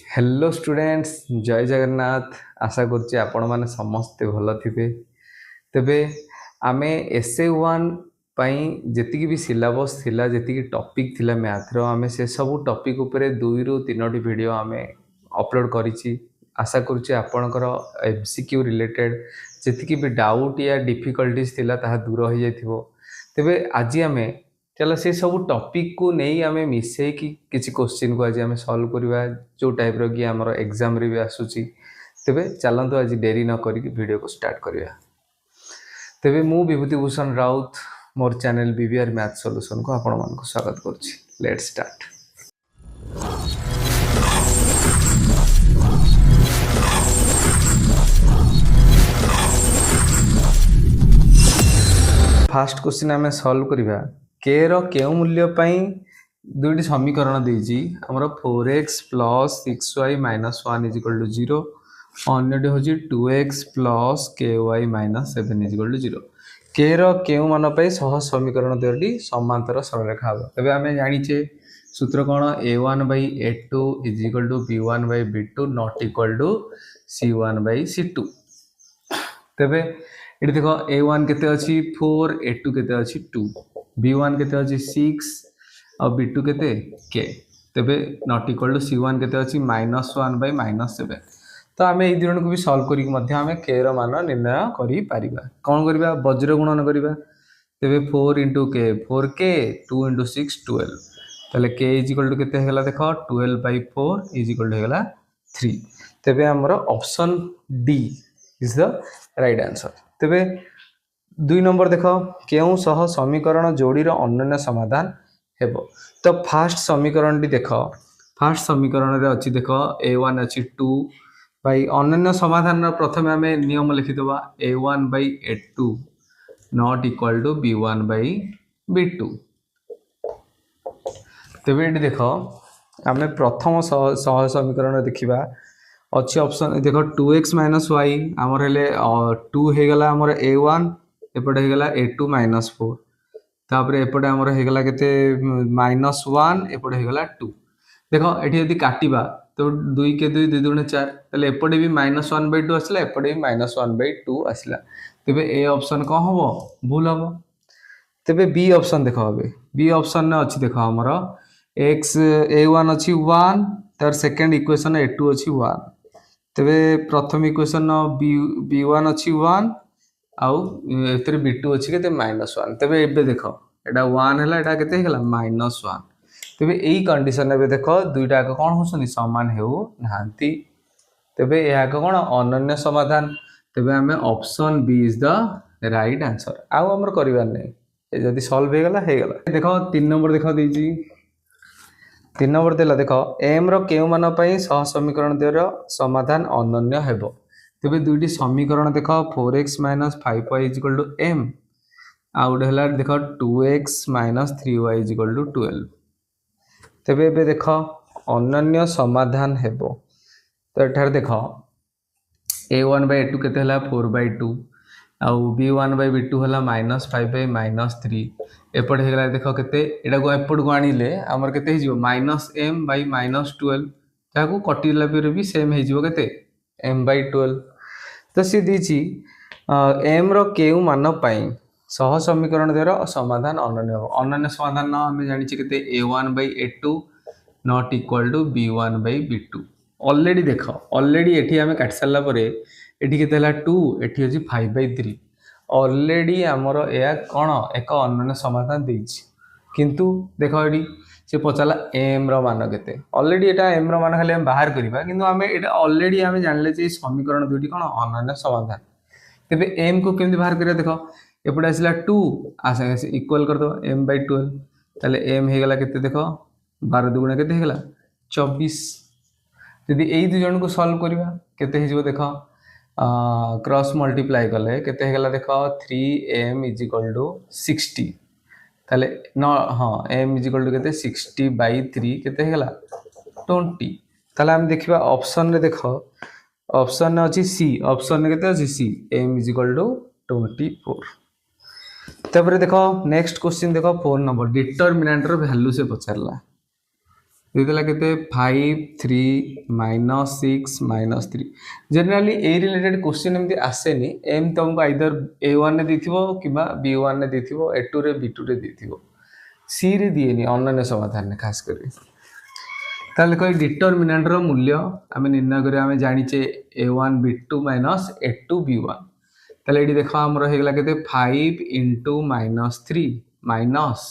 Hello students, जय जगन्नाथ। आशा करुच्चे आपण मैंने समस्ते भल थे। तेबे आमे एसए वन जी भी सिलेबस थिला, जी टॉपिक थिला मैथ रो, आमे से सब टॉपिक उपरे 2 ରୁ 3ଟି वीडियो आमे अपलोड करिछि। आशा करुच्चे आपणकर एमसीक्यू रिलेटेड जी भी डाउट या डिफिकल्टीज थिला ताहा दूर हो जाइथिबो। तेबे आज आमे चलो से सब टॉपिक को नहीं आमे मिसई कि किसी क्वेश्चन को आज आमे सॉल्व करवा, जो टाइप रो कि हमर एग्जाम रे भी आसुची। तेबे चलंतु आज देरी न करी वीडियो को स्टार्ट करवा। तेबे मु विभूति भूषण राउत मोर चैनल बीवीआर मैथ सॉल्यूशन को आपण मान को स्वागत करछि। Let's start. फास्ट क्वेश्चन आमे सॉल्व करवा। के रो केउ मूल्य पई दुईटी समीकरण देजी हमर 4x plus 6y minus 1 is equal to 0, अन्यटी होची 2x plus ky minus 7 is equal to 0। के रो केउ मान पई सह समीकरण दुईटी समांतर सरलरेखा हबो। तबे आमे जानिचे सूत्र कोन, a1 by a2 is equal to b1 by b2 not equal to c1 by c2। तबे इट देखो a1 केते अछि 4, a2 केते अछि 2, b1 केते अछि 6 और b2 केते k। तबे नॉट इक्वल टू c1 केते अछि -1 by -7। तो आमे ए दिरण को भी सॉल्व करी मध्य आमे k रो मान निर्णय करि पारिबा। कोन करबा, वज्र गुणन करबा। तबे 4 * k 4k, 2 * 6 12। तले k इज इक्वल टू केते हेगला देखो 12/4 इज इक्वल टू हेगला 3। तबे हमरो option D is the right answer. तबे 2 नंबर देखो, केउ सह समीकरण जोड़ी रो अनन्य समाधान हेबो। तो फास्ट समीकरण टी देखो, फास्ट समीकरण रे अछि देखो a1 अछि 2 बाई अनन्य समाधान रो प्रथम हमें नियम लिखि दबा a1 by a2 not equal to b1 by b2। तबे एटी देखो आमे प्रथम सह समीकरण देखिबा अच्छी ऑप्शन देखो 2x - y आमर हेले 2 हे गला हमर a1, एपटे हे गला a2 - 4। तापरे एपटे हमर हे गला केते -1, एपटे हे गला 2। देखो एठी यदि काटिबा तो 2 के 2 2 दुणे 4, तले एपटे भी -1/2 आसला, एपटे भी -1/2 आसला। तबे ए ऑप्शन को हबो भूल हबो। तबे बी ऑप्शन देखो, हबे बी ऑप्शन ने अछि देखो हमर x a1 अछि 1, तार सेकंड इक्वेशन a2 अछि 1। तबे प्रथम इक्वेशन b1 अछि 1 आउ एतरे b2 अछि केते -1। तबे एबे देखो एटा 1 हला, एटा केते हेगला -1। तबे एई कंडीशन एबे देखो दुईटा को कोन होसनी समान हेउ नांती। तबे एहा को कोन अनन्य समाधान। तबे हमें option B is the right answer. आउ हमर करिवार नै, ए जदी सॉल्व हे गला। देखो 3 नंबर देखो देजी। 3 नंबर देला देखो m रो केउ मान पई सह समीकरण देरो समाधान अनन्य हेबो। तबे दुईटी समीकरण देखो 4x - 5y = m, आउट हला देखो 2x - 3y = 12। तबे एबे देखो अनन्य समाधान हेबो। तो एठार देखो a1 by a2 केते हला 4/2 आउ b1 by b2 हला -5 by -3। एपट हे गला देखो केते, एटा को एपट को आनिले हमर केते हे जिवो -m by -12, ताको कटिला पर भी सेम हे जिवो केते m/12। तो सी दीची m रो केउ मान पई सह समीकरण देरो समाधान अनन्य हो। अनन्य समाधान ना हम जानि छि केते a1 by a2 not equal to b1 by b2। Already देखो, ऑलरेडी एठी हमें काट साला परे एठी केते हला 2, एठी अछि 5/3। ऑलरेडी हमरो या कोन एक अनन्य समाधान देछि। किंतु देखो एठी से पचाला m रो मान केते, ऑलरेडी एटा m रो मान खाली हम बाहर करबा, किंतु हमें एटा ऑलरेडी हमें जानले जे समीकरण दुईटी कोन अनन्य समाधान। तबे m को केमि बाहर करिया देखो, एपटे आसला 2 आसे इक्वल कर दो m/12। ताले m हे गला केते देखो 12 दुगुणा केते हे गला 24। यदि एई दु जन को सॉल्व करबा केते हे जिवो देखो, क्रॉस मल्टीप्लाई करले केते हे गला देखो 3m = 60। ताले न हां m = केते 60/3 केते हे गला 20। ताले हम देखिबा ऑप्शन रे देखो, ऑप्शन ने अछि सी, ऑप्शन ने केते अछि सी, m = 24। तबरे देखो नेक्स्ट क्वेश्चन देखो 4 नंबर डिटरमिनेंट रो वैल्यू से पछरला। देदेला केते 5 3 -6 -3 जनरली ए रिलेटेड क्वेश्चन एमती आसेनी एम तुमको आइदर A1 ने देथिबो किबा B1 ने देथिबो A2 रे B2 रे देथिबो सी रे दिएनी अनन्य समाधान ने खास करी ताले कोई डिटरमिनेंट रो मूल्य आमे निर्णय करिया आमे जानिचे A1 B2 minus A2 B1 ताले एडी देखो हमरो हेगला केते 5 * -3 माइनस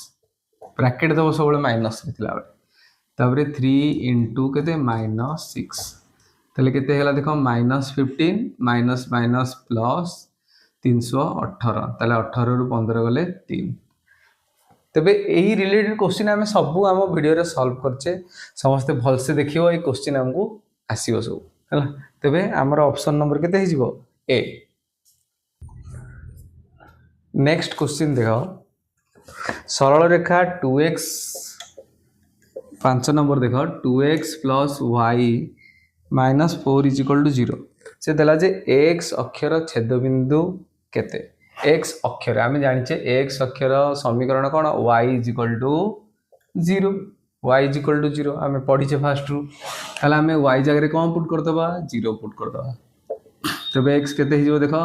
ब्रैकेट दबो सबले माइनस थिला बेले तापर 3 * केते -6 ताले केते हेला देखो -15 माइनस माइनस प्लस 318 ताले 18 रु 15 गले 3 तबे एही रिलेटेड क्वेश्चन आमे सब आम वीडियो रे सॉल्व करछे समस्त भल से देखियो ए क्वेश्चन हमको आसीबो सब हला तबे हमर ऑप्शन नंबर केते हिजिबो ए नेक्स्ट क्वेश्चन देखो सरल रेखा 2x 5 नंबर देखो 2x + y - 4 = 0 से देला जे x अक्षर छेद बिंदु केते x अक्षर आमे जानिचे x अक्षर समीकरण कोन y = 0 y = 0 आमे पढिचे फास्ट रु हला आमे y जगह रे कोन पुट कर दबा 0 पुट कर दबा तबे x केते हिजो देखो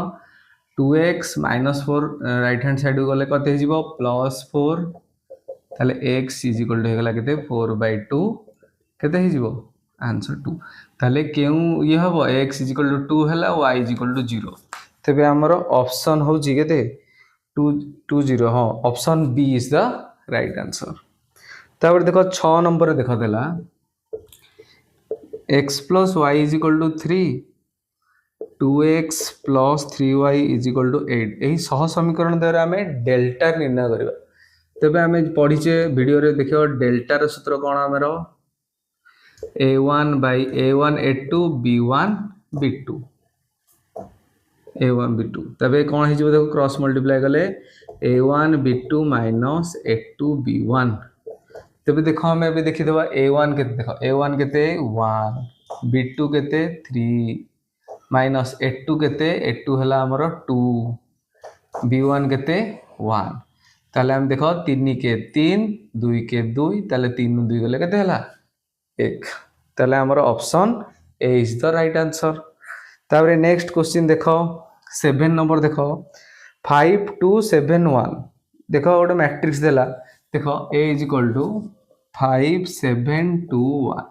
2x - 4 राइट हैंड साइड गले कते हिजो +4 ताले x = हे गला केते 4/2 केते हिजो आंसर 2 ताले केउ ये हबो x = 2 हला y = 0 तबे हमर ऑप्शन हो जी केते 2 2 0 हां option B is the right answer तापर देखो 6 नंबर रे देखा देला x + y = 3 2x + 3y = 8 एही सह समीकरण द्वारा हमें डेल्टा निर्णय करबा तबे हमें पढिचे वीडियो रे देखियो डेल्टा रो सूत्र कोन हमरो a1 / a1 a2 b1 b2 a1 b2 तबे कोन हिजो देखो क्रॉस मल्टीप्लाई गले a1 b2 - a2 b1 तबे देखो हमें अभी देखि देबा a1 केते देखो a1 केते 1 b2 केते 3 माइनस a2 केते a2 हला हमरो 2 b1 केते 1 ताले हम देखो 3 के 3 2 के 2 ताले 3 2 गले केते हला 1 ताले हमरो option A is the right answer ताबरे नेक्स्ट क्वेश्चन देखो 7 नंबर देखो 5 2 7 1 देखो गोटे मैट्रिक्स देला देखो a = 5 7 2 1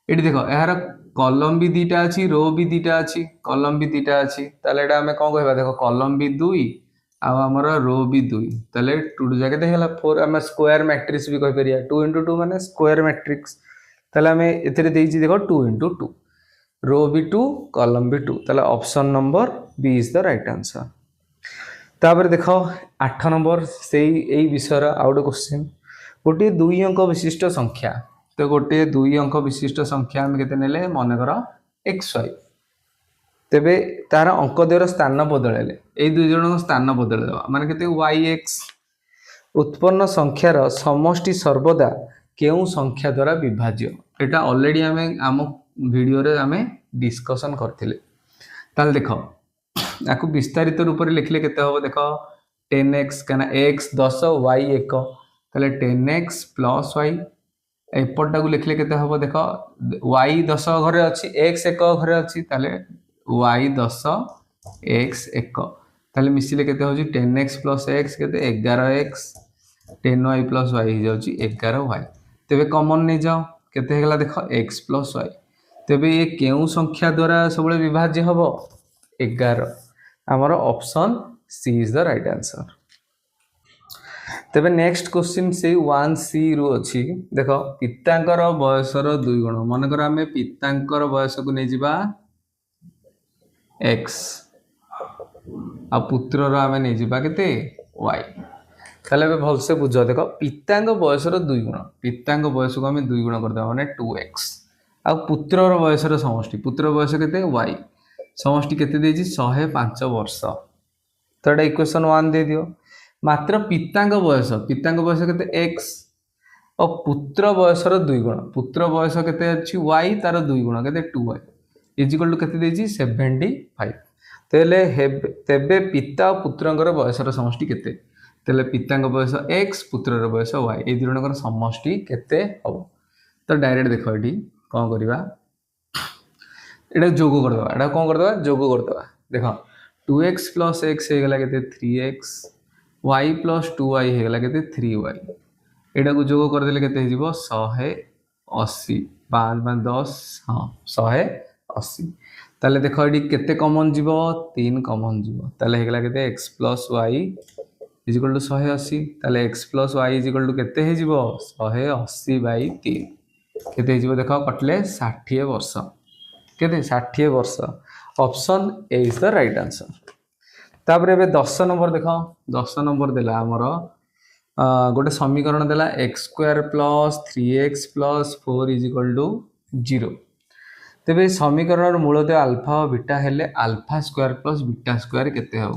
एटी देखो यार कॉलम भी दीटा अछि रो भी दीटा अछि कॉलम भी दीटा अछि ताले एटा हमें कोन कहबा देखो कॉलम भी 2 आ हमर रो भी 2 ताले 2 जगह देखेला 4 हम स्क्वायर मैट्रिक्स भी कह परिया 2 * 2 माने स्क्वायर मैट्रिक्स ताले हमें एतरे देइछि देखो 2 * 2 रो भी 2 कॉलम भी 2 ताले option number B is the right answer तापर देखो 8 नंबर सेही एई विषय आउट क्वेश्चन गोटे 2 अंक विशिष्ट संख्या तो गोटे 2 अंक विशिष्ट संख्या हम केते नेले माने करो xy तेबे तार अंक देर स्थान बदलेले ए दुई जन स्थान बदल देबा माने केते yx उत्पन्न संख्यार समष्टि सर्वदा केउ संख्या द्वारा विभाज्य एटा ऑलरेडी हमें आम वीडियो रे हमें डिस्कशन करथिले ताल देखो याकू विस्तारित रूप रे लिखले केते होबो देखो 10x कना x 10 y 1 ताले 10x + y एपटा को लिखले केते हबो देखो y 10 घरे अछि x 1 घरे अछि ताले y 10 x 1 ताले मिसिले केते होजी 10x + x केते 11x 10y + y हो जाउची 11y तेबे कॉमन नै जाओ केते हेगला देखो x + y तेबे ये केउ संख्या द्वारा सबले विभाज्य हबो 11 हमर option C is the right answer तेबे नेक्स्ट क्वेश्चन से 1c रु अछि देखो पितांकर बयसर 2 गुण मन कर हमें पितांकर बयस को नै जिबा x आ पुत्र रो हमें नै जिबा केते y ताले बे भल से बुझो देखो पितांग बयसर 2 गुण पितांग बयस को हमें 2 गुण कर दबा माने 2x आ पुत्र रो बयसर समष्टि पुत्र बयस केते y समष्टि केते देजी 105 वर्ष तो एटा इक्वेशन 1 दे दियो मात्र पितांग बयस केते x और पुत्र बयसर 2 गुण पुत्र बयस केते अछि y तार 2 गुण केते 2y इक्वल टू केते देजी 75 तेबे पिता और पुत्रंकर बयसर समष्टि केते तेले पितांग बयस x पुत्रर बयस y ए दुरणकर समष्टि केते हबो तो डायरेक्ट देख ये कौन करवा एटा जोग करदे एटा कौन करदे जोग करदे देख 2x प्लस एक्स हो गला के 3x y प्लस 2y हो गला के 3y एटा को जोग करदेले केते हो 180 5 5 10 हाँ 180 ताले देख ये केते कॉमन जीवो 3 कॉमन जीवो ताले हो गला के x plus y is equal to 180 ताले x plus y is equal to केते हो जीवो 180 बाई 3 केते जीवो देखो कटले 60 वर्ष केते 60 वर्ष option A is the right answer. तापर एबे 10 नंबर देखो 10 नंबर देला हमर गोटे समीकरण देला x square plus 3x plus 4 is equal to 0 तेबे समीकरण मूलतः अल्फा और बीटा हेले alpha square plus beta square केते हो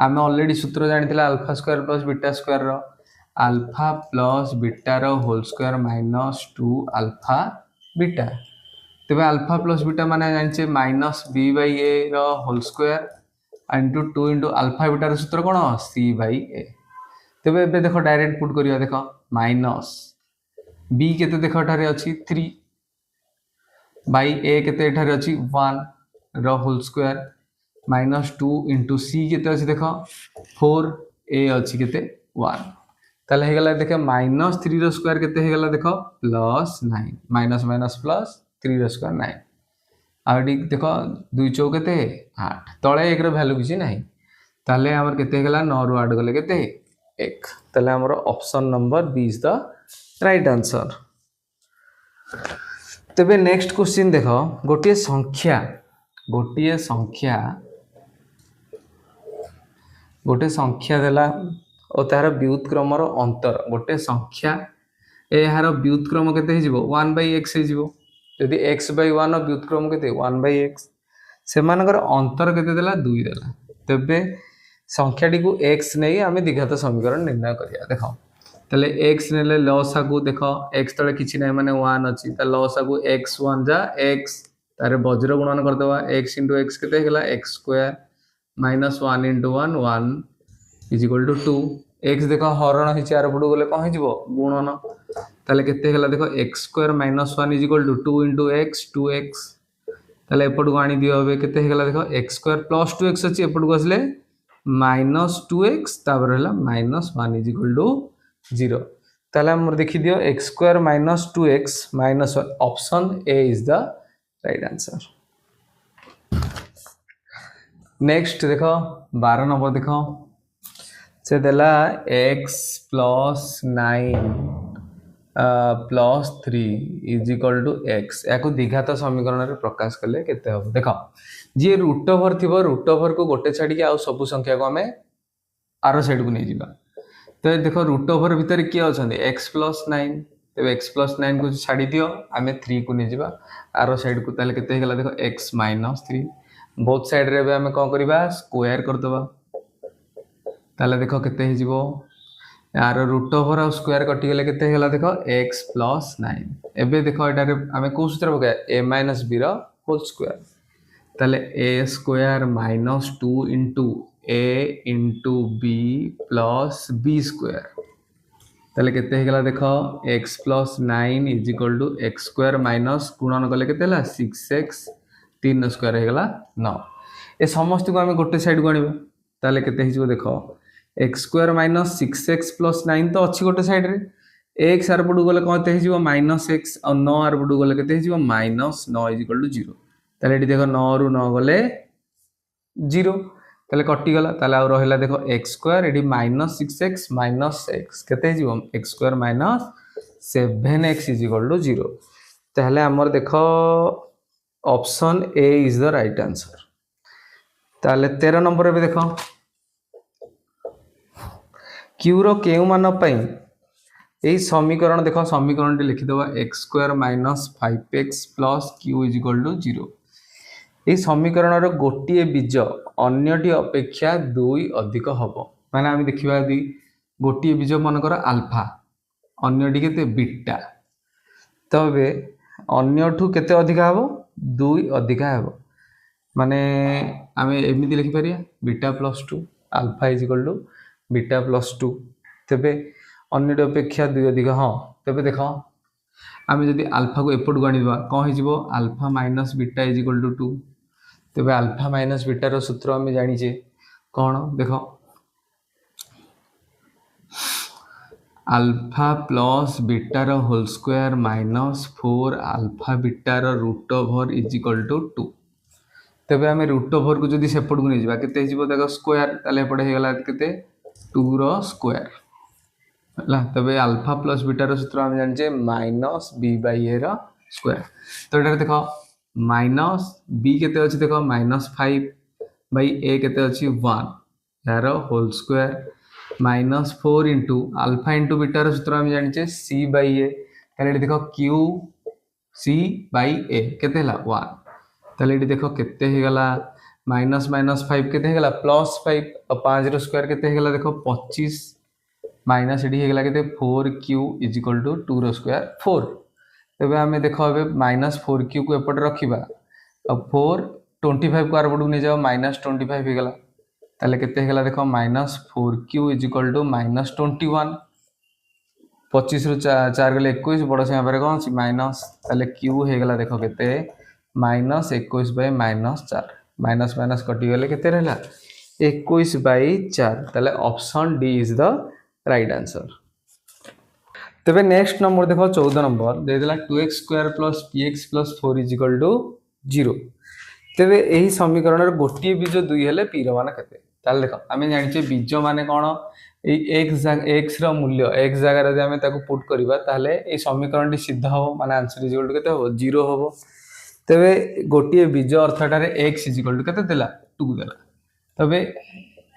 आमे ऑलरेडी सूत्र जानिथिला alpha square plus beta square रो अल्फा प्लस बीटा रो whole square minus 2 alpha beta तेबे अल्फा प्लस बीटा माने जानिचे माइनस b बाई a रो whole square into 2 into alpha beta रो सूत्र कोन c बाई a तेबे एबे देखो डायरेक्ट पुट करिया देखो माइनस b केते देखो एठारे अछि 3 बाई a केते एठारे अछि 1 रो whole square minus 2 into c केते अछि देखो 4 a अछि केते 1 ताले हे गला देखे माइनस 3 रो स्क्वायर केते हे गला देखो प्लस 9 माइनस माइनस प्लस 3 रो स्क्वायर 9 आडी देखो 2 चौक केते 8 तळे 1 रो वैल्यू किछि नाही ताले हमर केते हे गला 9 रो 8 गले केते 1 ताले हमर option number B is the right answer. तबे नेक्स्ट क्वेश्चन देखो गोटे संख्या देला और तार व्युत्क्रम रो अंतर गोटे संख्या ए हार व्युत्क्रम केते हिजिवो 1/x हिजिवो यदि x by 1 व्युत्क्रम केते 1/x से मानकर अंतर केते देला 2 देला तबे संख्याटी को x नै आमे द्विघात समीकरण निर्णय करिया देखो तले x नेले लसा को देखो x तले किछि नै माने 1 अछि त लसा को x1 जा x तारे वज्र गुणन कर देबा x * x केते गेला x स्क्वायर -1 * 1 1 = 2 x देखो हरण हि चार पडु गले कोन हिजिवो गुणन ताले केते गेला देखो x स्क्वायर -1 = 2 * x 2x ताले एपडु आनी दियो होबे केते गेला देखो x स्क्वायर + 2x अछि एपडु आसले -2x तापर हला -1 = 0 ताले हमर देखि दियो x square -2x -1 option A is the right answer. Next देखो 12 नंबर देखो से देला x + 9 + 3 = x याको द्विघात समीकरण रे प्रकाश कले केते हो देखो जे रूट ओवर थिबो रूट ओवर को गोटे छाडी के आ सब संख्या को हमें आर साइड को नै जिबा तो देखो रूट ओवर भीतर के अछंदी x + 9 तबे x + 9 को छाडी दियो हमें 3 को नै जिबा आर साइड को ताले केते हेला देखो x - 3 बोथ साइड रे बे हमें कोन करबा स्क्वायर कर दबा ताले देखो केते हे जिवो यार रूट ओवर और स्क्वायर कटि गेले केते हेला देखो x + 9 एबे देखो एटा रे हमें को सूत्र बका a - b रो होल स्क्वायर ताले a square -2 * a * b + b square ताले केते हे गेला देखो x + 9 = x स्क्वायर माइनस गुणन कले केते हला 6x 3 स्क्वायर हे गेला 9 ए समस्त को हमें गोटे साइड को आनिबा ताले केते हिजो देखो x स्क्वायर -6x + 9 तो अच्छी गोटे साइड रे x आर पडु गले कोते हिजो -x और 9 आर पडु गले केते हिजो -9 = 0 ताले एठी देखो 9 रु 9 गले 0 ताले कटि गला ताले आ रहला देखो x स्क्वायर एठी -6x -x केते हिजो x स्क्वायर -7x = 0 ताले हमर देखो option A is the right answer. ताले 13 नंबर रे देखो q रो केउ मान पई एई समीकरण देखो समीकरण टी लिखि दबा x स्क्वायर -5x + q = 0 एई समीकरण रो गोटिए बीज अन्यटी अपेक्षा 2 अधिक हबो माने हम देखिबा यदि गोटिए बीज मन कर अल्फा अन्यटी केते बीटा तबे अन्यठू केते अधिक हबो 2 अधिक हबो माने आमे एमिति लिखि परिया बीटा + 2 अल्फा = बीटा + 2 तबे अन्यटी अपेक्षा 2 अधिक हां तबे देखो आम जदि आल्फा को एपट को आनिबा कौन हो alpha minus beta is equal to 2 तेबे आल्फा माइनस बीटार सूत्र आम जाचे कौन देख आल्फा प्लस बीटार होल स्क्वायर माइनस 4 आल्फा बीटार root over is equal to 2 तेबे आम रूट ओवर को जदि सेपट को नहीं केते देख स्क्वायर ताले एपटे हो गला केते 2 रो स्क्वायर है तबे आल्फा प्लस बीटार सूत्र आम जाने माइनस बी बाई ए रो स्क्वायर तो ये देख माइनस बी केते अच्छी देख -5 बाई ए केते अच्छी 1 यार whole square -4 into alpha into बीटार सूत्र आम जाने सी बाई ए ताले देख क्यू सी बाई ए केते 1 ताले देख केते हो गला माइनस माइनस 5 केते हो गला +5 और 5 रो स्क्वायर केते हो गला देख 25 माइनस एडी हो गला केते 4q इज इक्वल टू 2 रो स्क्वायर 4 तबे आमे देखो एबे -4q को एपट रखिबा अब 4 25 को आरपट नहीं जाओ -25 हो गला ताले केते हो गला देखो -4q इज इक्वल टू -21 25 रो 4 गले 21 बड़ संख्या पर कौन सी माइनस ताले q हो गला देखो केते -21 बाय -4 माइनस माइनस कटि गले केते रहला 21 बाय 4 ताले option D is the right answer. तबे नेक्स्ट नंबर देखो 14 नंबर दे देला 2x square plus px plus 4 is equal to 0 तबे एही समीकरण रे गोटिए बीज 2 हेले p रो मान केते ताले देखो आमे जानि छे बीज माने कोन ए x रो मूल्य x जगह रे आमे ताको पुट करबा ताले ए समीकरण टी सिद्ध हो माने आंसर इज इक्वल टू केते हो 0 हो तबे गोटिए बीज अर्थटारे x इज इक्वल टू केते देला 2 देला तबे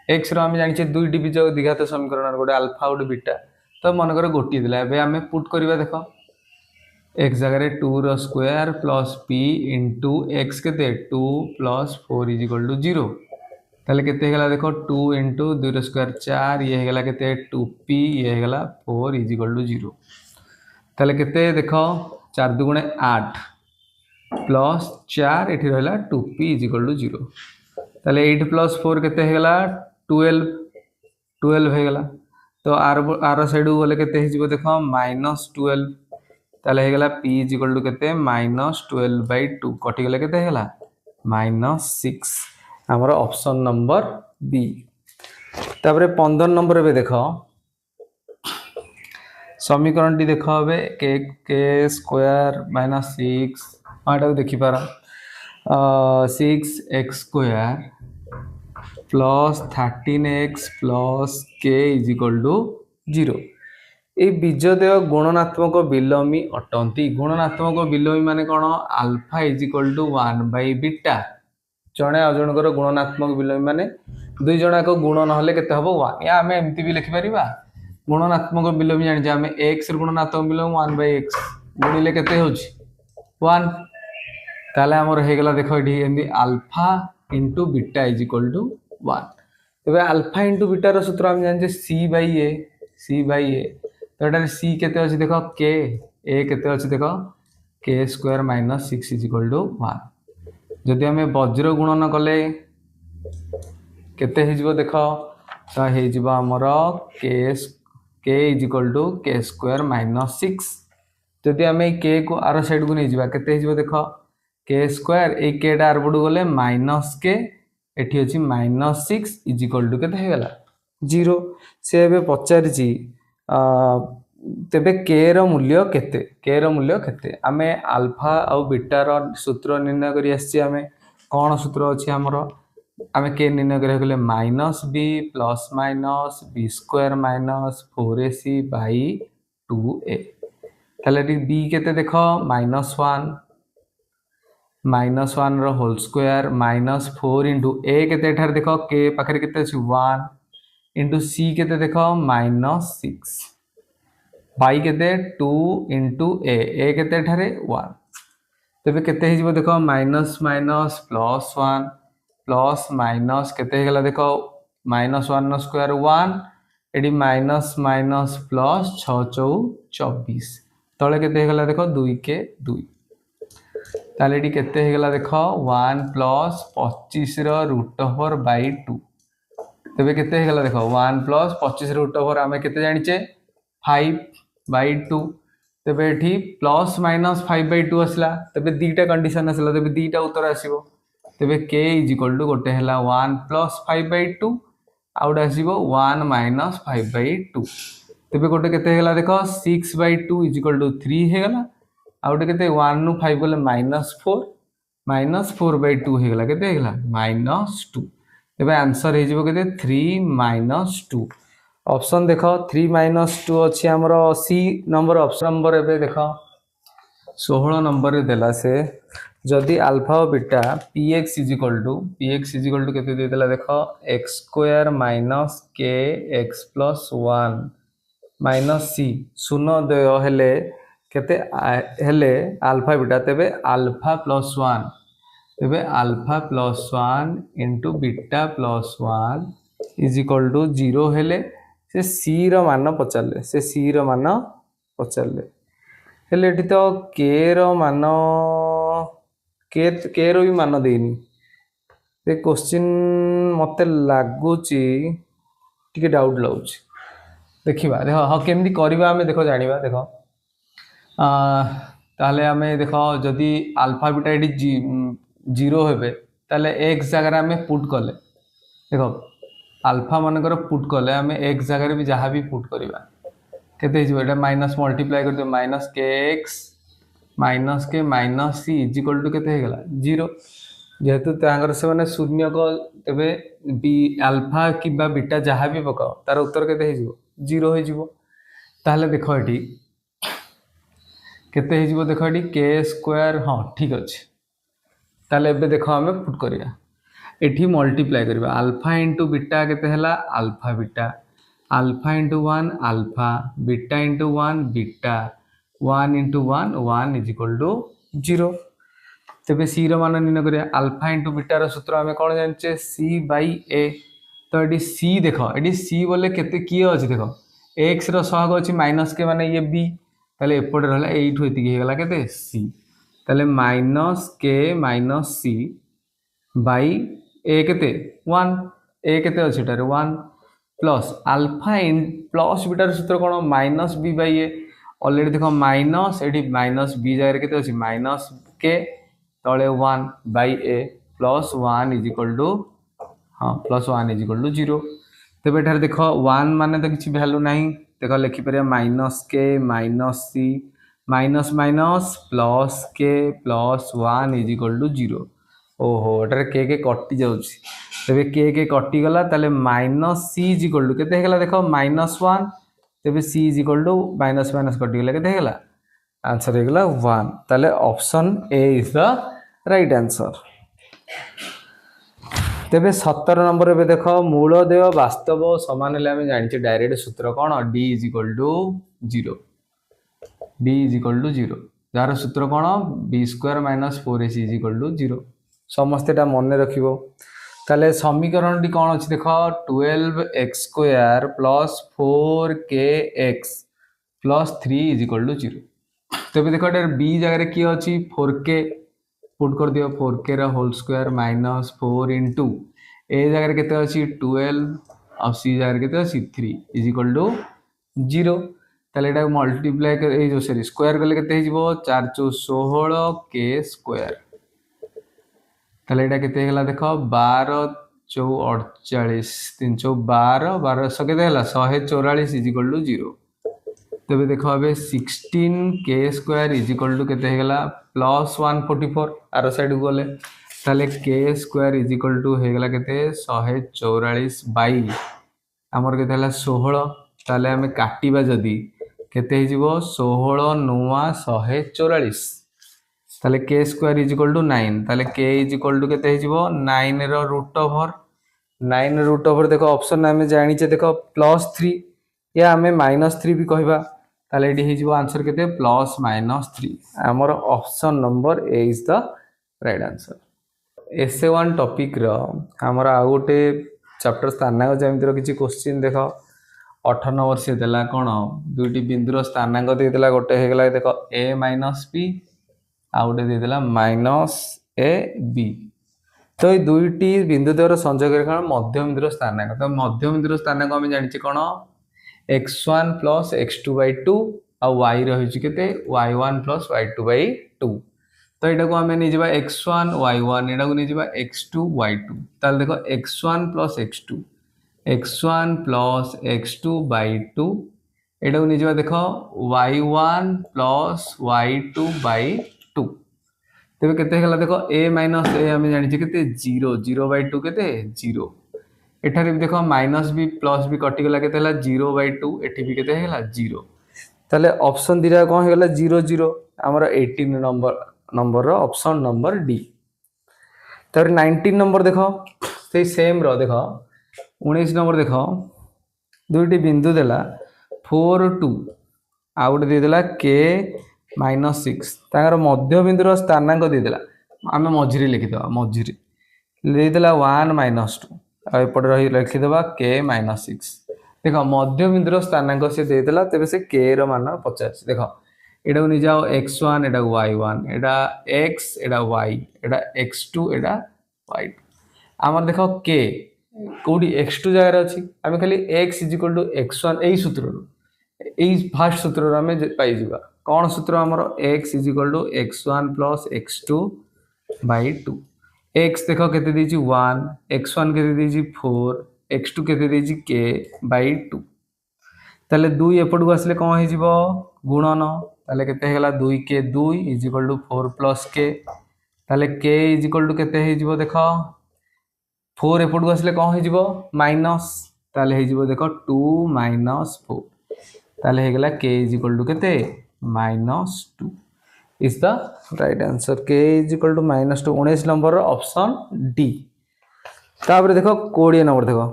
x रो आमे जानि छे दुईटी बीज द्विघात समीकरण गोटे अल्फा और बीटा तो मन कर गोटिए देला एबे आमे पुट करबा देखो x जगह रे 2 रो square plus p into x केते 2 प्लस 4 इज इक्वल टू 0 ताले केते हेगला देखो 2 इनटू 2 रो स्क्वायर 4 ये हेगला केते 2p ये हेगला 4 इज इक्वल टू 0 ताले केते देखो 4 2 8 प्लस 4 एठी रहला 2p इज इक्वल टू 0 ताले 8 प्लस 4 केते हेगला 12 हेगला तो आर साइड को गले केते हिजबो देखो -12 ताले हेगला p इज इक्वल टू केते -12 बाय 2 कटि गले केते हेगला -6 हमर ऑप्शन नंबर बी। तापरे 15 नंबर पे देखो समीकरण टी देखो बे k स्क्वायर -6 आटा देखि पारा 6x square plus 13x plus k is equal to 0 ए बीजदेय गुणनात्मक विलोमी अटंती गुणनात्मक विलोमी माने कोन alpha is equal to 1 by beta जणे अजणकर गुणनात्मक विलोमी माने दुई जणाक गुण नहले केते हबो 1 या हमें एमती भी लिखि परिबा गुणनात्मक विलोमी जानि जे हमें x र गुणनात्मक विलोम 1 बाय x गुणिले केते होछि 1 ताले हमर हे गेला देखो एडी एंदी alpha into beta is equal to 1 तबे अल्फा इनटू बीटा रो सूत्र हम जानि जे c बाय a तो एटा c केते अछि देखो k a केते अछि देखो k square -6 is equal to 1 जदि हमें वज्र गुणन कले केते हिजबो देखो तो हिजबो हमर k is equal to k square -6 जदि हमें k को आर साइड को नहीं जिबा केते हिजबो देखो k स्क्वायर ए k टा आर पडू गले -k एठी अछि -6 इज इक्वल टू केते हेगला 0 से एबे पचारि छी तेबे k रो मूल्य केते आमे अल्फा और बीटा रो सूत्र निर्णय करी आछि आमे कोन सूत्र अछि हमरो आमे k निर्णय करे गले -b plus minus b square minus 4ac by 2a ताले b केते देखो -1 रो होल स्क्वायर -4 इनटू a केते ठार देखो k पाखरे केते अछि 1 इनटू c केते देखो -6 बाई केते 2 इनटू a केते ठारे 1 तबे केते हिजबो देखो minus minus plus 1 plus minus केते हेगला देखो -1 नो स्क्वायर 1 एडी माइनस माइनस प्लस 6 चौ 24 तळे केते हेगला देखो 2 के 2 ताले एडी केते हेगला देखो 1 प्लस 25 रो रूट ओवर बाय 2 तबे केते हेगला देखो 1 प्लस 25 रूट ओवर आमे केते जानि छे 5 बाय 2 तेबे एठी प्लस माइनस 5/2 आसला तेबे दीटा कंडीशन आसला तेबे दीटा उत्तर आसीबो तेबे k इज इक्वल टू गोटे हला 1 प्लस 5/2 आउट आसीबो 1 माइनस 5/2 तेबे गोटे केते हेला देखो 6/2 इज इक्वल टू 3 हे गला आउट केते 1 नु 5 गले -4/2 हे गला केते हे गला -2 तेबे आंसर हे जिवो केते 3 -2 ऑप्शन देखो 3 -2 अच्छी आमर सी नंबर ऑप्शन नंबर एबे देखो 16 नंबर देला से जदि अल्फा और beta px is equal to केते दे देला देखो x square minus k x plus 1 minus c शून्य दय हेले केते हेले अल्फा बीटा तेबे अल्फा प्लस 1 तेबे alpha plus 1 into beta plus 1 is equal to 0 हेले से सी रो मान पचारे से सी रो मान पचारे हेले एठी तो के रो मान के रो भी मान देनी ये क्वेश्चन मते लागुची टिके डाउट लाଗୁଛି देखिबा देखो हाँ केमती करबा हमें देखो जानिबा देखो ताले हमें देखो जदि अल्फा बीटा एठी 0 हेबे ताले x जगह हमें पुट कले देखो अल्फा मानकर पुट कले आम एक्स जगह भी जहाँ भी पुट करवा के माइनस मल्टीप्लाई कर दियो minus k x minus k minus C is equal to केते हेगला 0 जेहेतु तांगर से माने शून्य को तेबे बी अल्फा किबा बीटा जहाँ भी पकाओ तार उत्तर केते हे जिवो 0 हे जिवो ताहले देखो एठी केते हे जिवो देखो एठी के स्क्वायर हाँ ठीक अछि ताहले एबे देखो हमें पुट करिया एठी मल्टीप्लाई करबा अल्फा इंटू बीटा केते हला alpha into 1 alpha beta into 1 beta 1 into 1 1 is equal to 0 तेबे सी रो मान निर्णय करिया अल्फा इंटू बीटा रो सूत्र हमें कोन जानचे सी बाई ए तो एठी सी देखो एठी सी बोले केते की अछि देखो x रो सहग अछि माइनस के माने ये b ताले एपटे रहला 8 होइति हे गला केते सी ताले minus k minus C by ए केते 1 ए केते अछि टारे 1 प्लस अल्फा इन प्लस बीटा सूत्र कोन minus B by A already देखो माइनस एठी माइनस बी जगह केते अछि माइनस के तळे 1 by A plus 1 is equal to हाँ प्लस 1 इज इक्वल टू 0 तेबे एठार देखो 1 माने तो किछि वैल्यू नाही देखो लिखि परिया माइनस के माइनस सी माइनस माइनस प्लस के प्लस 1 इज इक्वल टू 0 ओहो एटार के कटि जाउछि तेबे के कटि गला ताले minus C is equal to केते हेगला देखो माइनस 1 तेबे C is equal to minus minus कटि गला केते हेगला आंसर हेगला 1 ताले option A is the right answer तेबे 17 नंबर एबे देखो मूलदेय वास्तव समान हेले हम जानि छी डायरेक्ट सूत्र कोन d is equal to 0 d is equal to 0 जार सूत्र कोन b square minus 4ac is equal to 0 समस्त एटा मन रखिबो ताले समीकरण टी कोन अछि देखो 12x square plus 4kx plus 3 is equal to 0 तबे देखो एटा b जगह रे की अछि 4k पुट कर दियो 4k रा होल स्क्वायर माइनस 4 इंटू ए जगह रे केते अछि 12 और c जगह रे केते अछि 3 इज इक्वल टू 0 ताले एटा मल्टीप्लाई कर ए जो सॉरी स्क्वायर करले केते हिजबो 4 4 16 k स्क्वायर ताले एटा केते हेला देखो 12 4 48 3 12 12 सके देला 144 इज इक्वल टू 0 तबे देखो अबे 16 k square is equal to केते हेला प्लस 144 आरो साइड गले ताले k square is equal to हेगला केते 144 बाई हमर केते हला 16 ताले हमें काटिबा जदी केते हिजबो 16 9 144 ताले k square is equal to 9 ताले k इज इक्वल टू केते हिजबो 9 रो रूट ओवर 9 रूट ओवर देखो ऑप्शन हमें जानि छे देखो प्लस 3 या हमें माइनस 3 भी कहबा ताले एडी हिजबो आंसर केते प्लस माइनस 3 हमर option number A is the right answer एसे1 टॉपिक रो हमर आ गोटे चैप्टर स्थानांक जेमिति रो किछि क्वेश्चन देखो 58 वर्ष देला कोन दुईटी बिंदुर स्थानांक दे देला गोटे हे गेला देखो a माइनस b आ गोटे दे देला माइनस a b तो ये दुईटी बिंदु द्वारा संयोग करे मध्य बिंदुर स्थानांक तो मध्य बिंदुर स्थानांक हम जानि छी कोन x1 प्लस x2/2 आ y रही केते y1 प्लस y2/2 तो यहाँ को आम नहीं जावा x1 y1 यहाँ को नहीं जावा x2 y2 ताल देखो x1 plus x2 x1 plus x2/2 यहाँ को नहीं जावा देखो y1 प्लस y2/2 तेरे केते हला देखो a माइनस a आम जानी के 0 0/2 के 0 एठारे भी देखो माइनस भी प्लस भी कटिगला के 0/2 एठी भी के 0 ताले ऑप्शन दिरा कौन हेगला 0 0 हमर 18 नंबर ऑप्शन नंबर डी तापर 19 नंबर देखो से सेम रो देखो 19 नंबर देखो दुईटी बिंदु देला 4 2 आ गोटे दे देला k -6 ताकर मध्य बिंदुर स्थानांक दे देला आमे मझिरे लिखि दबा मझिरे दे देला 1 -2 आ एपटे रही लिखि दबा k -6 देखो मध्य बिंदुर स्थानांक से दे देला तबे से k रो मान 50 देखो एटा को नि जाओ x1 एटा y1 एटा x एटा y एटा x2 एटा y2 आमर देखो k कोडी x2 जगह अछि आमे खाली x x1 एई सूत्र एई फर्स्ट सूत्र आमे पाई जिबा कौन सूत्र आमर x x1 plus x2/2 x देखो केते देछि 1 x1 केते देछि 4 x2 केते देछि k/2 ताले 2 एपटू आसले कौन हे जिवो गुणन ताले केते हेगला 2 के 2 4 प्लस k ताले k केते हे जिवो देखो 4 एपटू आसले कौन हे जिवो माइनस ताले हे जिवो देखो 2 - 4 ताले हेगला k केते -2 is the right answer k -2 19 number option D तापर देखो 20 नंबर देखो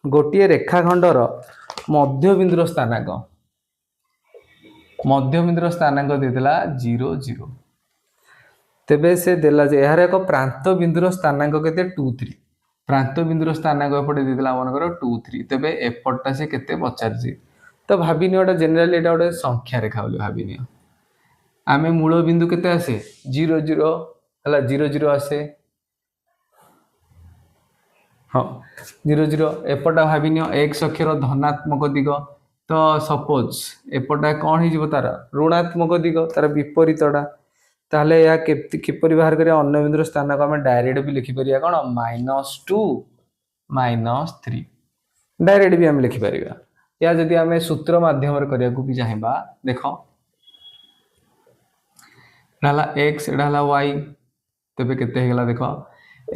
गोटे रेखाखंडर मध्यबिंदुर स्थानांक देदेला 0 0 तेबे से देला जे यार एक प्रांत बिंदुर स्थानांक केते 2 3 प्रांत बिंदुर स्थानांक एपटे देदेला मनकर 2 3 तेबे एपटटा से केते पचारजी तो भाबिनियो एटा जनरली एटा गोटे संख्या रेखा बोली भाबिनियो आमे मूल बिंदु केते आसे 0 0 हला 0 0 आसे हाँ 0 0 एपटा भाबिनियो x अक्षर धनात्मक दिग तो सपोज एपटा कौन ही जीवो तार ऋणात्मक दिग तार विपरीतटा ताहले या किपरि बाहर करिया अन्य बिंदुर स्थान को हम डायरेक्ट भी लिखि परिया कोन -2 -3 डायरेक्ट भी हम लिखि परिया या जदि हमें सूत्र माध्यम रे करिया को भी चाहेबा देखो डाला x डाला y तबे केते हेगला देखो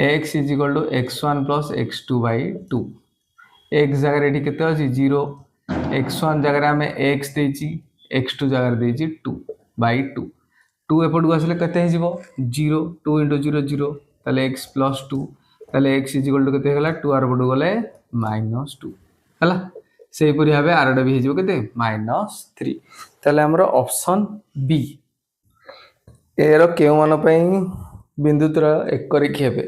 x x1 plus x2/2 x जगह रेडी केते अछि 0 x1 जगह में x देछि x2 जगह देछि 2/2 2 एपटू आसले केते हे जिवो 0 2 * 0 0 ताले x + 2 ताले x केते हेगला 2 आर पटू गले -2 हला सेही परि भाबे आरडा भी हे जिवो केते -3 ताले हमर ऑप्शन बी एरो केउ मान पई बिंदु तर एक रेखी हेबे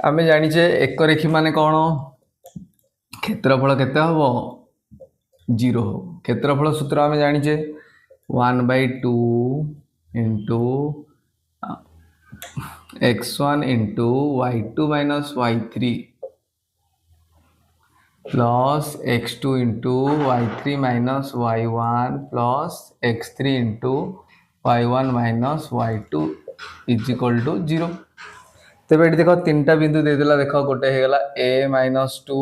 आमे जानि जे एक रेखी माने कोन क्षेत्रफल केते हबो 0 हो क्षेत्रफल सूत्र आमे जानि जे 1/2 into x1 into y2 minus y3 plus x2 into y3 minus y1 plus x3 into y1 minus y2 is equal to 0 तेबे एठी देखो तीनटा बिंदु दे देला देखो गोटे हे गला a - 2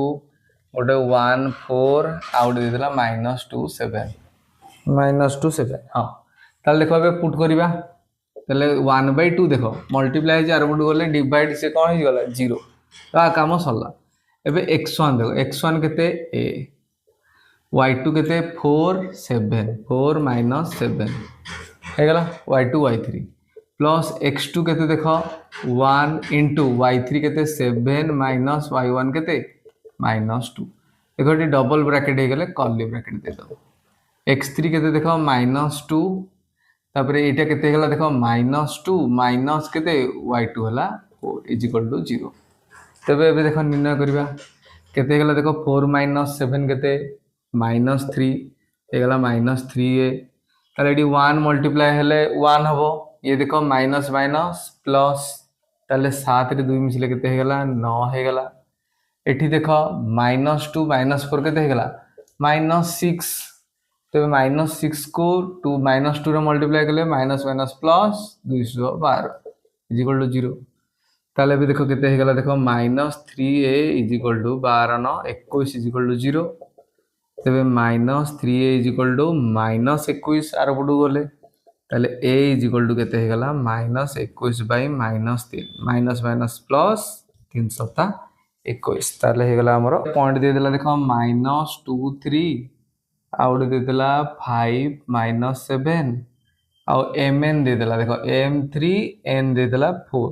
गोटे 1 4 आ गोटे दे देला -2 7 -2 7 हां ताले देखो बे पुट करिबा ताले 1/2 देखो मल्टीप्लाई जे आरबुड गले डिवाइड से कोन हो गला 0 ता काम सरला एबे x1 देखो x1 केते a y2 केते 4 7 4 - 7 हे गला y2 y3 प्लस x2 केते देखो 1 into y3 केते 7 minus y1 केते -2 देखो ये डबल ब्रैकेट हे गले कर्ली ब्रैकेट दे दो x3 केते देखो -2 तापर एटा केते हला देखो -2 माइनस केते y2 हला 4 इज इक्वल टू 0 तबे एबे देखो निर्णय करबा केते हला देखो 4 - 7 केते -3 हे गला -3a ताले एडी 1 मल्टीप्लाई हेले 1 हबो ये देखो माइनस माइनस प्लस ताले 7 रे 2 मिसले केते हे गला 9 हे गला एठी देखो -2 - 4 केते हे गला -6 तेज -6 को -2 मल्टीप्लाई कले minus minus plus 212 is equal to 0 ताले भी देखो केते हेगला देखो -3a इजिकल टू 12 न 21 इजिकल टू 0 तेबे -3a इजिकल टू -21 आर पटू गले ताले a इजिकल टू केते हेगला -21 बाय -3 माइनस माइनस प्लस 3 सता 21 ताले हेगला हमरो पॉइंट दे देला देखो -2 3 आउट दे देला 5 -7 आउ mn दे देला देखो m3 n दे देला 4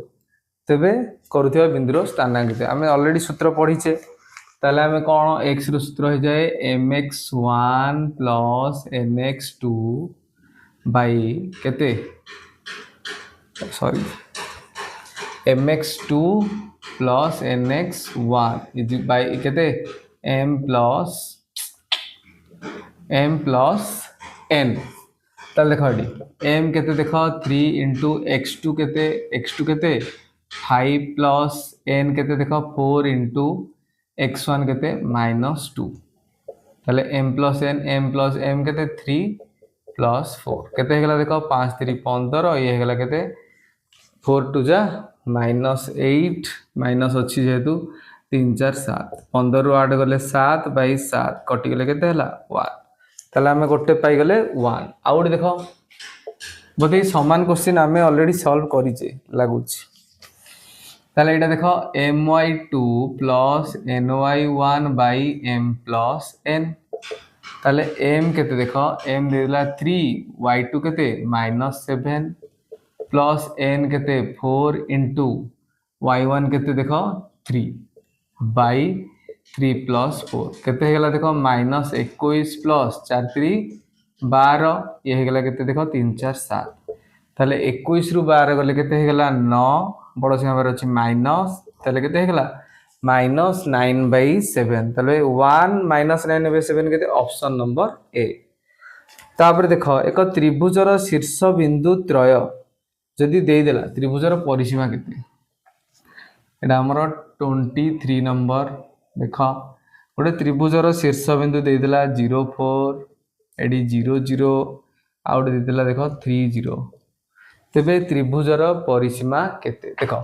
तेबे करुथिबा बिंदुर स्थानांकित आमे ऑलरेडी सूत्र पढिचे ताले आमे कोन x रो सूत्र हो जाए mx1 प्लस nx2 बाय केते sorry mx2 plus nx1 is by केते m प्लस n ताले देखो m केते देखो 3 into x2 केते 5 प्लस n केते देखो 4 into x1 केते -2 ताले m प्लस m केते 3 प्लस 4 केते हेगला देखो 5 3 15 ये हेगला केते 4 2 जा -8 माइनस अच्छी जेहेतु 3 4 7 15 रु 8 गले 7 बाय 7 कटि गले केते हला 1 ताले हमें गोटे पाई गले 1 आउट देखो बोधे समान क्वेश्चन आमे ऑलरेडी सॉल्व करिचे लागुच ताले एटा देखो my2 plus ny1 by m plus n ताले m केते देखो m देला 3 y2 केते -7 प्लस n केते 4 into y1 केते देखो 3 बाय 3 प्लस 4 केते हेगला देखो -21 प्लस 4 3 12 ये हेगला केते देखो 3 4 7 ताले 21 रु 12 गले केते हेगला 9 बड़ संख्या अछि माइनस ताले केते हेगला -9/7 ताले 1 -9/7 केते ऑप्शन नंबर ए तापर देखो एक त्रिभुजर शीर्ष बिंदु त्रय जदि दे देला त्रिभुजर परिसीमा केते एटा हमर 23 नंबर देखो गोटे त्रिभुजर शीर्ष बिंदु दे देला 0 4 एडी 0 0 आउट दे देला देखो 3 0 तेबे त्रिभुजर परिसीमा केते देखो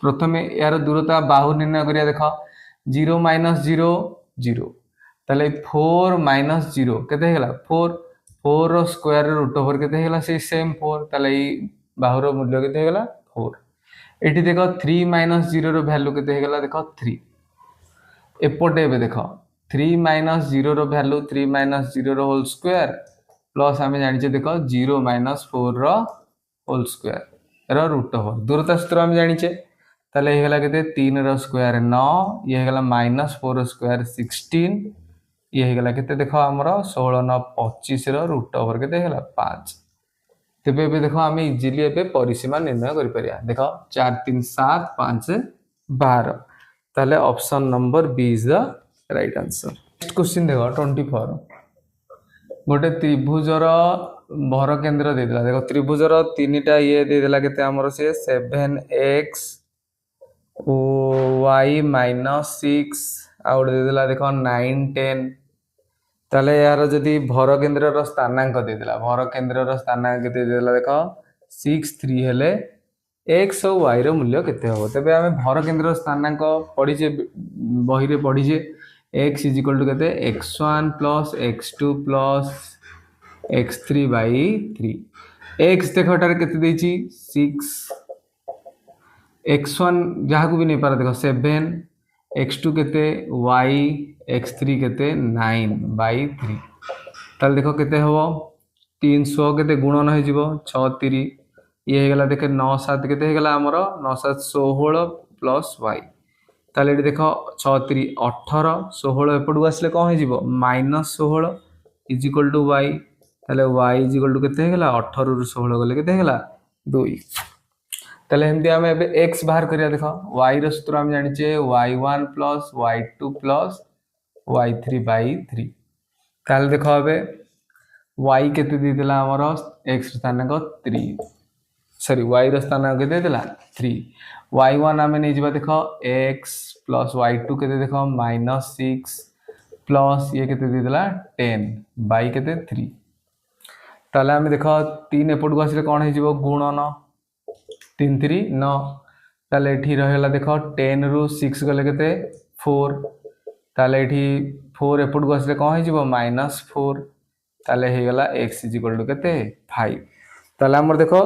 प्रथमे यार दूरता बाहु निर्णय करिया देखो 0 - 0 0 ताले 4 - 0 केते हेगला 4 4 रो स्क्वायर रूट ओवर केते हेगला से सेम 4 ताले ई बाहुर मूल्य केते हेगला 4 एठी देखो 3 - 0 रो वैल्यू केते हेगला देखो 3 एपोटे बे देखो 3 - 0 रो वैल्यू 3 - 0 रो होल स्क्वायर प्लस हमें जानि छे देखो 0 - 4 रो होल स्क्वायर रो रूट ओवर दूरता सूत्र हम जानि छे ताले हेगला केते 3 रो स्क्वायर 9 ये हेगला -4 रो स्क्वायर 16 ये हेगला केते देखो हमरो 16 9 25 रो रूट ओवर केते हेगला 5 तेबे बे देखो हम इजीली एबे परिसीमा निर्णय करि परिया देखो 4 3 7 5 12 ताले option number B is the right answer next question देखो 24 गोटे त्रिभुजर भर केंद्र दे देला देखो त्रिभुजर तीनटा ये दे देला केते हमरो से 7x y -6 आउट दे देला देखो 9 10 ताले यार जदी भर केंद्र रो स्थानांक दे देला भर केंद्र रो स्थानांक दे देला देखो 6 3 हेले x और y रो मूल्य केते हो तबे हमें भर केंद्र रो स्थानांक पढिजे बही रे पढिजे x = केते x1 + x2 + x3/3 x देखो टारे केते देछि 6 x1 जहा को भी नहीं पारा देखो 7 x2 केते y x3 केते 9/3 ताल देखो केते हो 300 केते गुणन हो जिवो 6 3 ये हेगला देखे 9 7 केते हेगला हमरो 9 7 16 प्लस y ताले एटी देखो 6 3 18 16 एपडू आसले कोन हो जिवो -16 = y ताले y = केते हेगला 18 रु 16 गले केते हेगला 2 ताले हेमदी हम एबे x बाहर करिया देखो y रो सूत्र हम जानि छे y1 + y2 + y3/3 ताले देखो एबे y केते दे देला हमरो x स्थानांक 3 सॉरी y रो स्थानांक केते देला 3 y1 हमें नै जिबा देखो x + y2 केते देखो -6 प्लस ये केते देदेला 10 बाई केते 3 ताले आमे देखो 3 एपट को आसिले कोन हे जिवो गुणन 3 3 9 ताले एठी रहला देखो 10 रु 6 गले केते 4 ताले एठी 4 एपट को आसिले कोन हे जिवो -4 ताले हे गला x इक्वल टू केते 5 ताले हमर देखो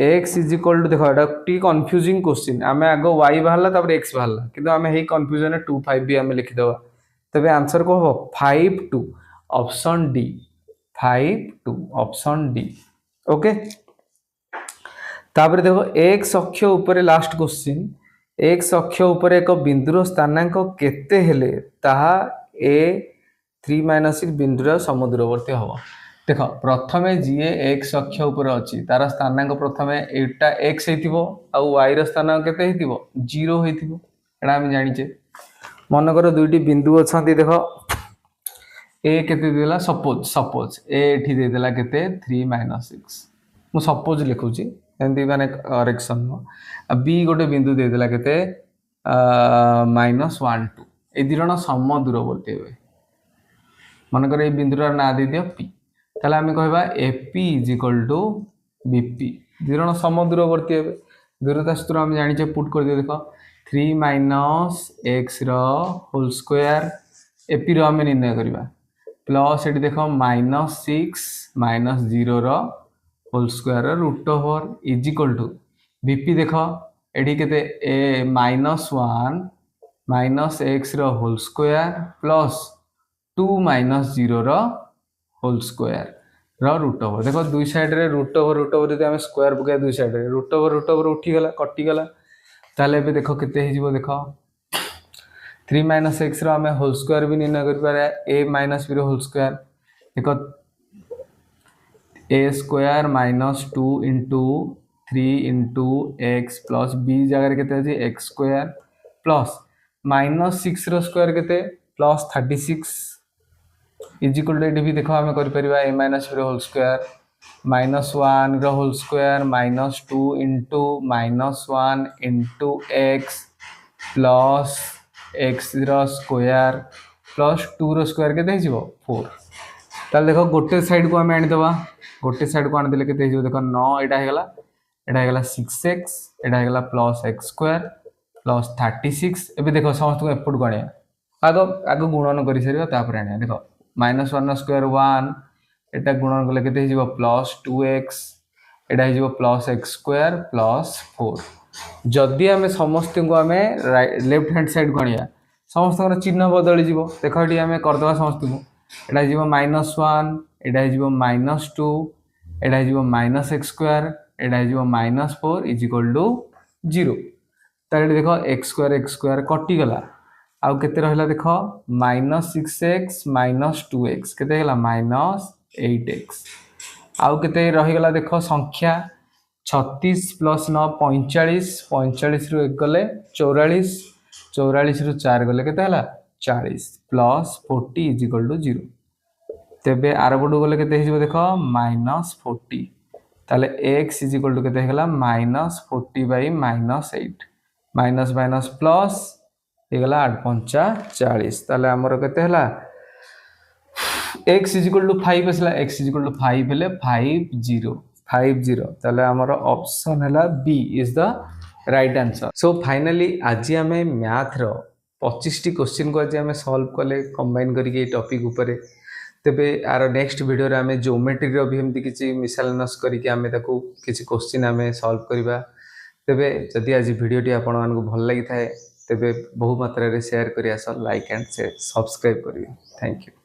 x इक्वल टू देखो एटा टी कंफ्यूजिंग क्वेश्चन आमे आगो y बाहरला तापर x बाहरला किंतु आमे हे कंफ्यूजन 2 5 भी आमे लिखि दवा तबे आंसर को हो 5 2 option D 5 2 option D okay तापर देखो x अक्ष ऊपर लास्ट क्वेश्चन x अक्ष ऊपर एक बिंदुर स्थानांक केते हेले ताहा a 3 - 6 बिंदुर समदूरवर्ती हबो देखो प्रथमे जीए x अक्ष ऊपर अछि तार स्थानांक प्रथमे एटा x हेतिबो आ y र स्थानांक केते हेतिबो 0 हेतिबो एटा हम जानि छे मन कर दुईटी बिंदु अछंती देखो a केते देला सपोज a एठी दे देला केते 3 - 6 मु सपोज लिखु छी एंदी माने करेक्शन न b गोटे बिंदु दे देला केते -1 2 ए दिरण समदूरवर्ती हेबे मन कर ए बिंदुर ना दे दियो p ताले आमे कहबा AP = BP दिरण समदूरवर्ती हेबे दूरता सूत्र हम जानि छे पुट कर दियो देखो 3 - x रो होल स्क्वायर AP रो हम निर्णय करबा प्लस एटी देखो -6 - 0 रो whole square root over equal to BP देखो एटी केते a -1 - x रो होल स्क्वायर प्लस 2 - 0 रो होल स्क्वायर रो रूट ओवर देखो दुई साइड रे रूट ओवर यदि हम स्क्वायर पके दुई साइड रे रूट ओवर उठी गला कटि गला ताले बे देखो केते हे जिवो देखो 3 - x रो हम होल स्क्वायर भी निर्णय कर पारे a - b रो होल स्क्वायर देखो a square -2 * 3 * x plus b जगह केते अछि x स्क्वायर प्लस -6 रो स्क्वायर केते प्लस 36 इक्वल टू एटी भी देखो हमें कर परिबा a - b रो होल स्क्वायर -1 रो whole square -2 * -1 * x plus x रो स्क्वायर प्लस 2 रो स्क्वायर केते हिजो 4 ताल देखो गोटे साइड को हमें आनी दबा गोटे साइड को आनी देले केते हिजो देखो 9 एटा हे गला 6x एटा हे गला प्लस x स्क्वायर प्लस 36 एबे देखो समस्त को एपट को आनिया आगो गुणन करि सरिबा तापर आनिया देखो -1 स्क्वायर 1 एटा गुणन कले केते हिजो प्लस 2x एटा हिजो प्लस x स्क्वायर प्लस 4 जदि हमें समस्त को हमें लेफ्ट हैंड साइड को आनिया समस्त को चिन्ह बदली जिवो देखो एटी हमें कर दवा समस्त को एटा हिजो -1 एटा हिजो -2 एटा हिजो -x स्क्वायर एटा हिजो -4 इक्वल टू 0 ताले देखो x स्क्वायर कटि गला आउ केते रहला देखो -6x - 2x केते गेला -8x आउ केते रहि गला देखो संख्या 36 + 9 45 45 रु 1 गले 44 44 रु 4 गले केते हला 40 प्लस 40 इक्वल टू 0 तेबे आरबडू गले केते हिजो देखो -40 ताले x इक्वल टू केते हेगला -40 / -8 माइनस माइनस प्लस ये गला 8 पंचा 40 ताले हमर केते हला x = 5 असला x = 5 हेले 50 ताले हमर ऑप्शन हला B is the right answer. So finally आज हमें मैथ रो 25 टी क्वेश्चन को आज हमें सॉल्व कले कंबाइन करके टॉपिक ऊपर तेबे आर नेक्स्ट वीडियो रे हमें ज्योमेट्री रो भी हमती किछि मिसलेनियस करके हमें ताको किछि क्वेश्चन हमें सॉल्व करबा तेबे जदि आज वीडियो टी आपण मानको भल लागि थाए तेबे बहु मात्रा रे शेयर करिया लाइक एंड सब्सक्राइब करियो। Thank you.